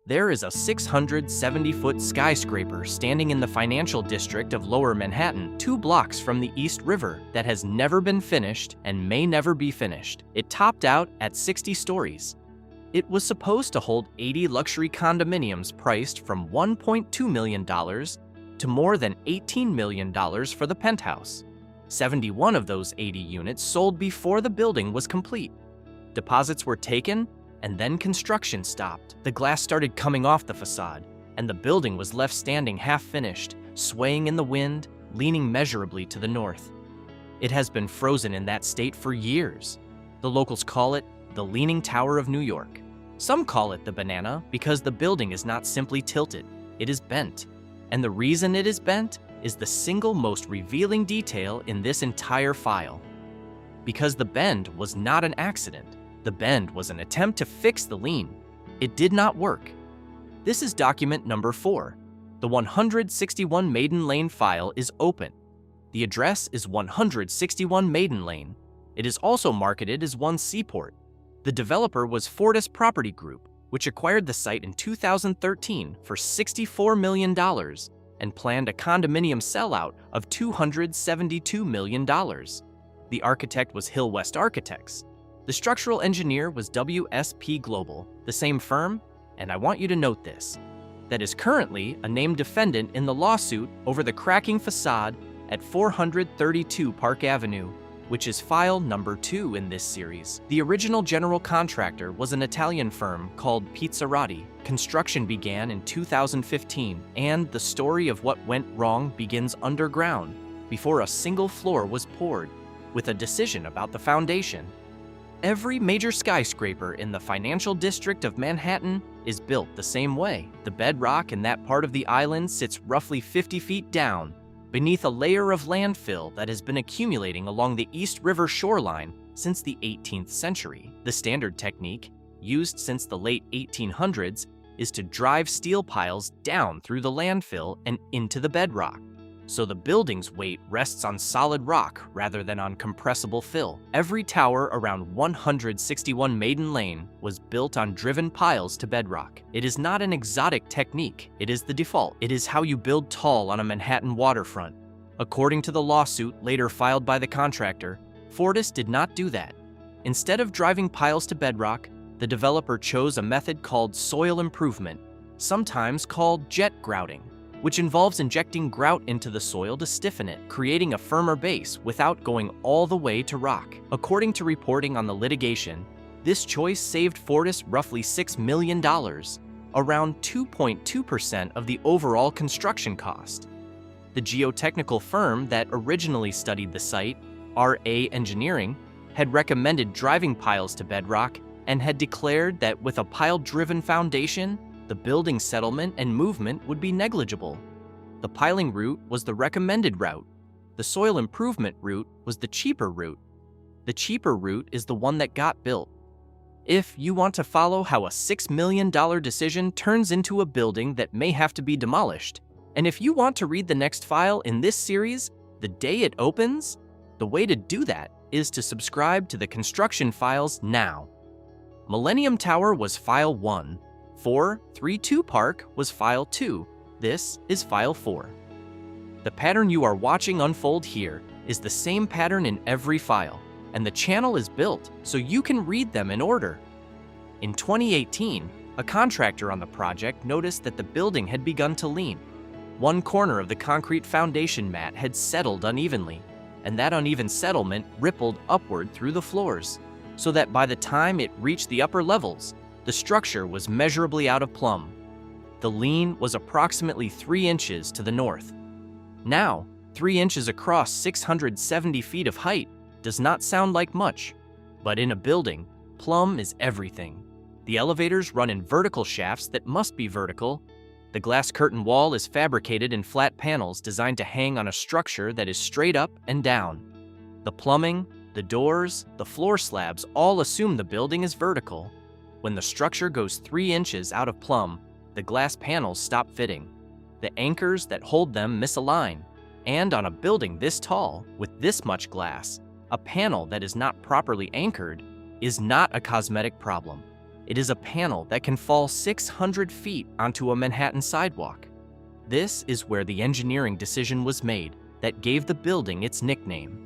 There is a 670-foot skyscraper standing in the financial district of Lower Manhattan, 2 blocks from the East River, that has never been finished and may never be finished. It topped out at 60 stories. It was supposed to hold 80 luxury condominiums priced from $1.2 million to more than $18 million for the penthouse. 71 of those 80 units sold before the building was complete. Deposits were taken, and then construction stopped. The glass started coming off the facade, and the building was left standing half-finished, swaying in the wind, leaning measurably to the north. It has been frozen in that state for years. The locals call it the Leaning Tower of New York. Some call it the banana because the building is not simply tilted, it is bent. And the reason it is bent is the single most revealing detail in this entire file. Because the bend was not an accident. The bend was an attempt to fix the lean. It did not work. This is document number 4. The 161 Maiden Lane file is open. The address is 161 Maiden Lane. It is also marketed as 1 Seaport. The developer was Fortis Property Group, which acquired the site in 2013 for $64 million and planned a condominium sellout of $272 million. The architect was Hill West Architects. The structural engineer was WSP Global, the same firm, and I want you to note this, that is currently a named defendant in the lawsuit over the cracking facade at 432 Park Avenue, which is file number 2 in this series. The original general contractor was an Italian firm called Pizzarati. Construction began in 2015, and the story of what went wrong begins underground, before a single floor was poured, with a decision about the foundation. Every major skyscraper in the financial district of Manhattan is built the same way. The bedrock in that part of the island sits roughly 50 feet down, beneath a layer of landfill that has been accumulating along the East River shoreline since the 18th century. The standard technique, used since the late 1800s, is to drive steel piles down through the landfill and into the bedrock, so the building's weight rests on solid rock rather than on compressible fill. Every tower around 161 Maiden Lane was built on driven piles to bedrock. It is not an exotic technique, it is the default. It is how you build tall on a Manhattan waterfront. According to the lawsuit later filed by the contractor, Fortis did not do that. Instead of driving piles to bedrock, the developer chose a method called soil improvement, sometimes called jet grouting, which involves injecting grout into the soil to stiffen it, creating a firmer base without going all the way to rock. According to reporting on the litigation, this choice saved Fortis roughly $6 million, around 2.2% of the overall construction cost. The geotechnical firm that originally studied the site, RA Engineering, had recommended driving piles to bedrock and had declared that with a pile-driven foundation, the building settlement and movement would be negligible. The piling route was the recommended route. The soil improvement route was the cheaper route. The cheaper route is the one that got built. If you want to follow how a $6 million decision turns into a building that may have to be demolished, and if you want to read the next file in this series, the day it opens, the way to do that is to subscribe to the construction files now. Millennium Tower was file 1. 432 Park was file 2. This is file 4. The pattern you are watching unfold here is the same pattern in every file, and the channel is built so you can read them in order. In 2018, a contractor on the project noticed that the building had begun to lean. One corner of the concrete foundation mat had settled unevenly, and that uneven settlement rippled upward through the floors, so that by the time it reached the upper levels, the structure was measurably out of plumb. The lean was approximately 3 inches to the north. Now, 3 inches across 670 feet of height does not sound like much, but in a building, plumb is everything. The elevators run in vertical shafts that must be vertical. The glass curtain wall is fabricated in flat panels designed to hang on a structure that is straight up and down. The plumbing, the doors, the floor slabs all assume the building is vertical. When the structure goes 3 inches out of plumb, the glass panels stop fitting. The anchors that hold them misalign. And on a building this tall, with this much glass, a panel that is not properly anchored is not a cosmetic problem. It is a panel that can fall 600 feet onto a Manhattan sidewalk. This is where the engineering decision was made that gave the building its nickname.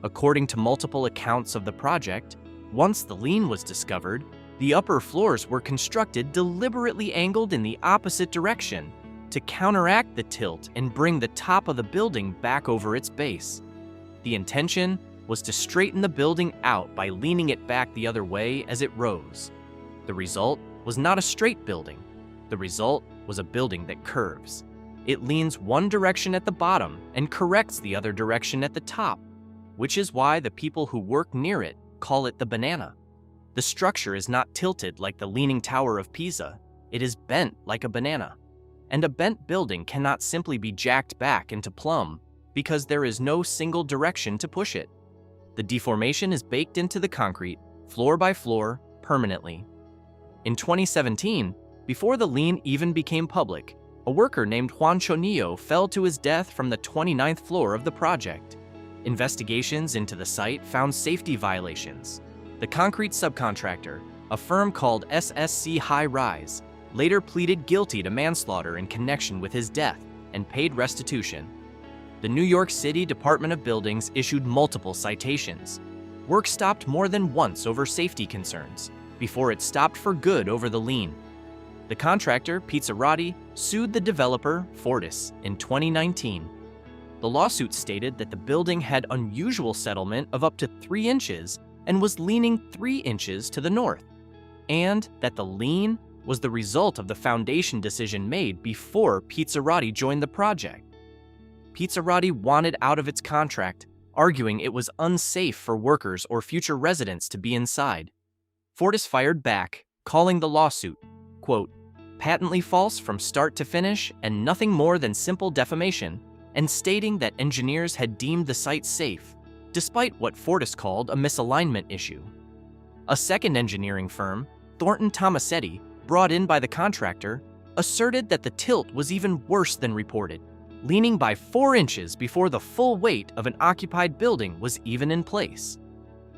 According to multiple accounts of the project, once the lean was discovered, the upper floors were constructed deliberately angled in the opposite direction to counteract the tilt and bring the top of the building back over its base. The intention was to straighten the building out by leaning it back the other way as it rose. The result was not a straight building. The result was a building that curves. It leans one direction at the bottom and corrects the other direction at the top, which is why the people who work near it call it the banana. The structure is not tilted like the Leaning Tower of Pisa. It is bent like a banana. And a bent building cannot simply be jacked back into plumb because there is no single direction to push it. The deformation is baked into the concrete, floor by floor, permanently. In 2017, before the lean even became public, a worker named Juan Chonillo fell to his death from the 29th floor of the project. Investigations into the site found safety violations. The concrete subcontractor, a firm called SSC High Rise, later pleaded guilty to manslaughter in connection with his death and paid restitution. The New York City Department of Buildings issued multiple citations. Work stopped more than once over safety concerns, before it stopped for good over the lean. The contractor, Pizzarati, sued the developer, Fortis, in 2019. The lawsuit stated that the building had unusual settlement of up to 3 inches and was leaning 3 inches to the north, and that the lean was the result of the foundation decision made before Pizzarati joined the project. Pizzarati wanted out of its contract, arguing it was unsafe for workers or future residents to be inside. Fortis fired back, calling the lawsuit, quote, patently false from start to finish and nothing more than simple defamation, and stating that engineers had deemed the site safe, despite what Fortis called a misalignment issue. A second engineering firm, Thornton Tomasetti, brought in by the contractor, asserted that the tilt was even worse than reported, leaning by 4 inches before the full weight of an occupied building was even in place.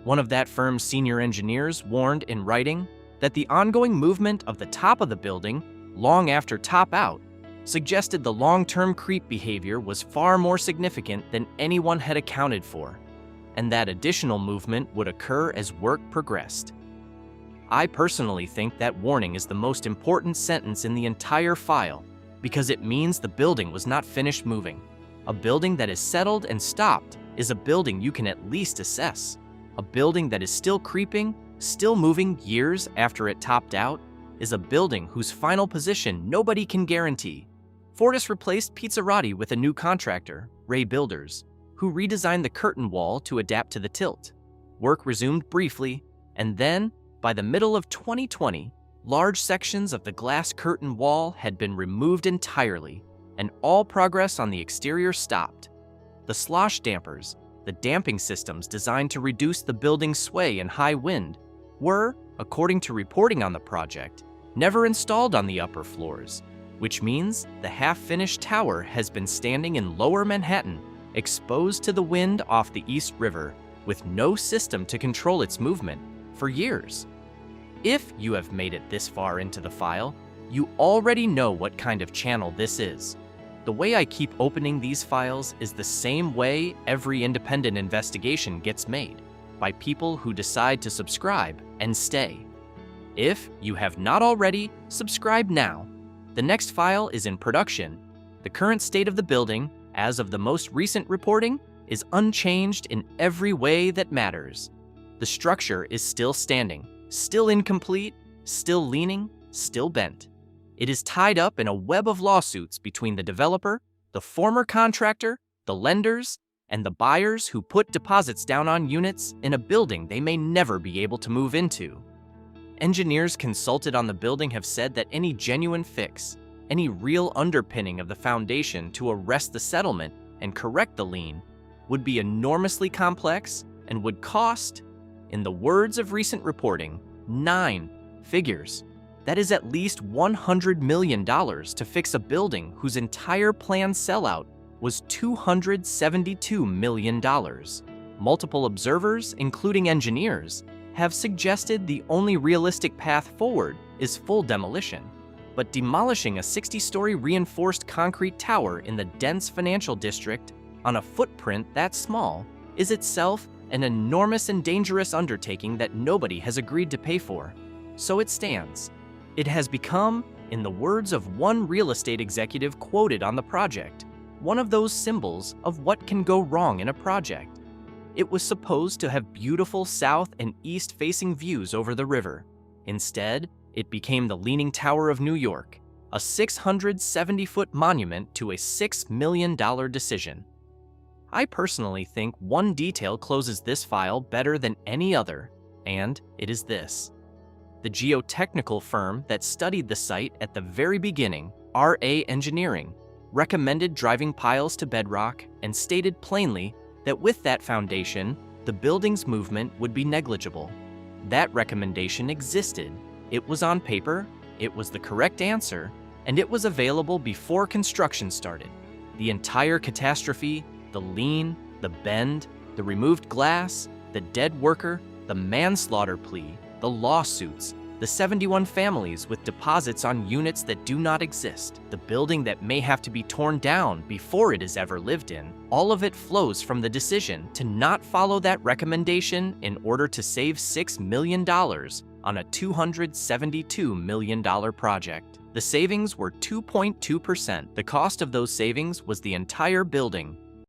One of that firm's senior engineers warned in writing that the ongoing movement of the top of the building, long after top out, suggested the long-term creep behavior was far more significant than anyone had accounted for, and that additional movement would occur as work progressed. I personally think that warning is the most important sentence in the entire file because it means the building was not finished moving. A building that is settled and stopped is a building you can at least assess. A building that is still creeping, still moving years after it topped out, is a building whose final position nobody can guarantee. Fortis replaced Pizzarati with a new contractor, Ray Builders, who redesigned the curtain wall to adapt to the tilt. Work resumed briefly, and then, by the middle of 2020, large sections of the glass curtain wall had been removed entirely, and all progress on the exterior stopped. The slosh dampers, the damping systems designed to reduce the building's sway in high wind, were, according to reporting on the project, never installed on the upper floors, which means the half-finished tower has been standing in lower Manhattan, exposed to the wind off the East River, with no system to control its movement, for years. If you have made it this far into the file, you already know what kind of channel this is. The way I keep opening these files is the same way every independent investigation gets made, by people who decide to subscribe and stay. If you have not already, subscribe now. The next file is in production. The current state of the building, as of the most recent reporting, is unchanged in every way that matters. The structure is still standing, still incomplete, still leaning, still bent. It is tied up in a web of lawsuits between the developer, the former contractor, the lenders, and the buyers who put deposits down on units in a building they may never be able to move into. Engineers consulted on the building have said that any genuine fix, any real underpinning of the foundation to arrest the settlement and correct the lean, would be enormously complex and would cost, in the words of recent reporting, 9 figures. That is at least $100 million to fix a building whose entire planned sellout was $272 million. Multiple observers, including engineers, have suggested the only realistic path forward is full demolition. But demolishing a 60-story reinforced concrete tower in the dense financial district on a footprint that small is itself an enormous and dangerous undertaking that nobody has agreed to pay for. So it stands. It has become, in the words of one real estate executive quoted on the project, one of those symbols of what can go wrong in a project. It was supposed to have beautiful south and east-facing views over the river. Instead, it became the Leaning Tower of New York, a 670-foot monument to a $6 million decision. I personally think one detail closes this file better than any other, and it is this. The geotechnical firm that studied the site at the very beginning, RA Engineering, recommended driving piles to bedrock and stated plainly that with that foundation, the building's movement would be negligible. That recommendation existed. It was on paper, it was the correct answer, and it was available before construction started. The entire catastrophe, the lien, the bend, the removed glass, the dead worker, the manslaughter plea, the lawsuits, the 71 families with deposits on units that do not exist, the building that may have to be torn down before it is ever lived in, all of it flows from the decision to not follow that recommendation in order to save $6 million on a $272 million project. The savings were 2.2%. The cost of those savings was the entire building